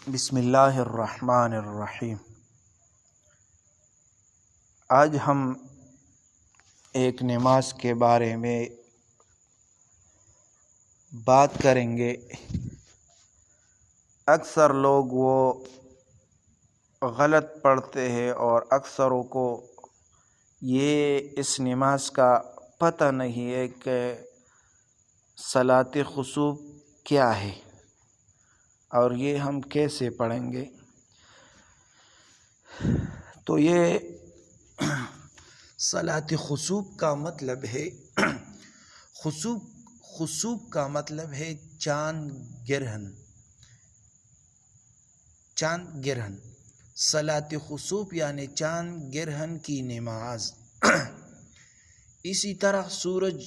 بسم اللہ الرحمن الرحیم۔ آج ہم ایک نماز کے بارے میں بات کریں گے۔ اکثر لوگ وہ غلط پڑھتے ہیں اور اکثروں کو یہ اس نماز کا پتہ نہیں ہے کہ صلاۃ خسوف کیا ہے اور یہ ہم کیسے پڑھیں گے۔ تو یہ صلاۃ خسوف کا مطلب ہے خسوف کا مطلب ہے چاند گرہن۔ صلاۃ خسوف یعنی چاند گرہن کی نماز۔ اسی طرح سورج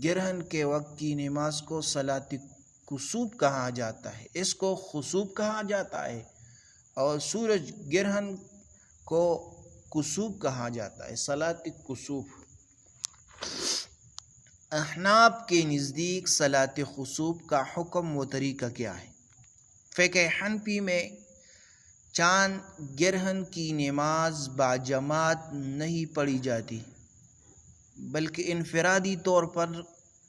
گرہن کے وقت کی نماز کو صلاۃ کسوف کہا جاتا ہے، اس کو خسوف کہا جاتا ہے، اور سورج گرہن کو کسوف کہا جاتا ہے، صلاۃ کسوف۔ احناف کے نزدیک صلاۃ خسوف کا حکم و طریقہ کیا ہے؟ فقہ حنفی میں چاند گرہن کی نماز باجماعت نہیں پڑھی جاتی، بلکہ انفرادی طور پر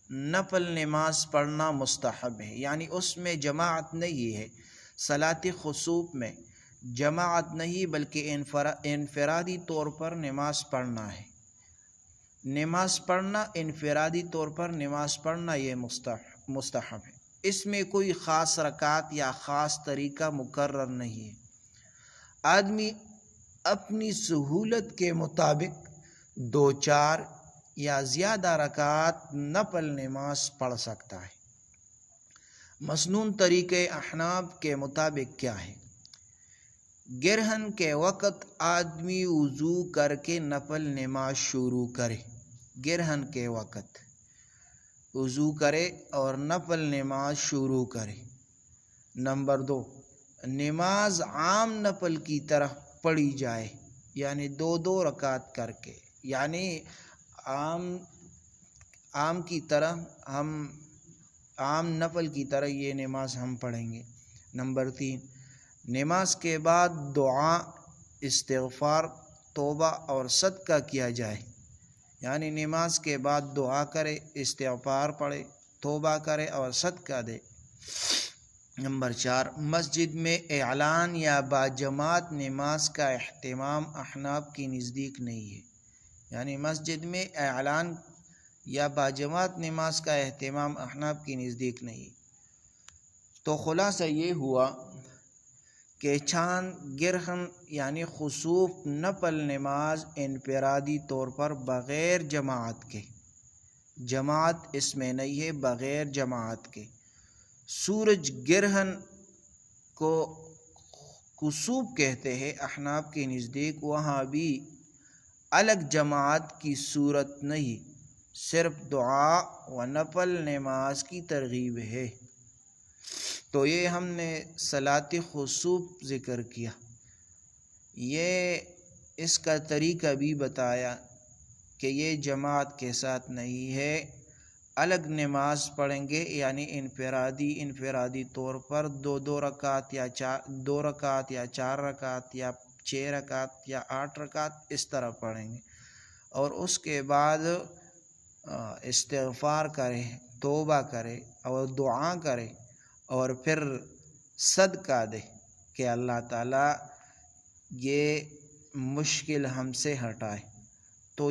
نفل نماز پڑھنا مستحب ہے، یعنی اس میں جماعت نہیں ہے۔ صلاۃ خسوف میں جماعت نہیں بلکہ انفرادی طور پر نماز پڑھنا ہے۔ انفرادی طور پر نماز پڑھنا یہ مستحب ہے۔ اس میں کوئی خاص رکعت یا خاص طریقہ مقرر نہیں ہے۔ آدمی اپنی سہولت کے مطابق 2، 4 یا زیادہ رکعت نفل نماز پڑھ سکتا ہے۔ مسنون طریقے احناف کے مطابق کیا ہے؟ گرہن کے وقت آدمی وضو کر کے نفل نماز شروع کرے۔ گرہن کے وقت وضو کرے اور نفل نماز شروع کرے۔ نمبر 2، نماز عام نفل کی طرح پڑھی جائے، یعنی 2 رکعت کر کے، یعنی عام کی طرح عام نفل کی طرح یہ نماز ہم پڑھیں گے۔ نمبر 3، نماز کے بعد دعا، استغفار، توبہ اور صدقہ کیا جائے، یعنی نماز کے بعد دعا کرے، استغفار پڑھے، توبہ کرے اور صدقہ دے۔ نمبر 4، مسجد میں اعلان یا باجماعت نماز کا اہتمام احناف کے نزدیک نہیں ہے، یعنی مسجد میں اعلان یا باجماعت نماز کا اہتمام احناف کے نزدیک نہیں۔ تو خلاصہ یہ ہوا کہ چاند گرہن یعنی خسوف نفل نماز انفرادی طور پر بغیر جماعت اس میں نہیں ہے، بغیر جماعت کے۔ سورج گرہن کو کسوف کہتے ہیں احناف کے نزدیک، وہاں بھی الگ جماعت کی صورت نہیں، صرف دعا و نفل نماز کی ترغیب ہے۔ تو یہ ہم نے صلاۃ خسوف ذکر کیا، اس کا طریقہ بھی بتایا کہ یہ جماعت کے ساتھ نہیں ہے، الگ نماز پڑھیں گے، یعنی انفرادی طور پر 2 رکعت یا 4 رکعت یا 6 رکعت یا 8 رکعت اس طرح پڑھیں گے، اور اس کے بعد استغفار کرے، توبہ کرے اور دعا کرے، اور پھر صدقہ دے کہ اللہ تعالیٰ یہ مشکل ہم سے ہٹائے۔ تو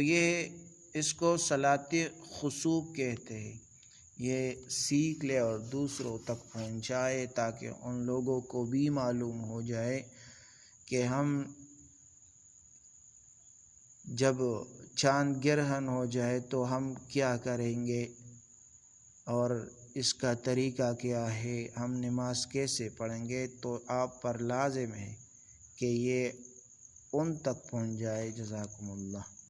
اس کو صلاۃ خسوف کہتے ہیں۔ یہ سیکھ لے اور دوسروں تک پہنچائے تاکہ ان لوگوں کو بھی معلوم ہو جائے کہ ہم جب چاند گرہن ہو جائے تو ہم کیا کریں گے اور اس کا طریقہ کیا ہے، ہم نماز کیسے پڑھیں گے۔ تو آپ پر لازم ہے کہ یہ ان تک پہنچ جائے۔ جزاکم اللہ۔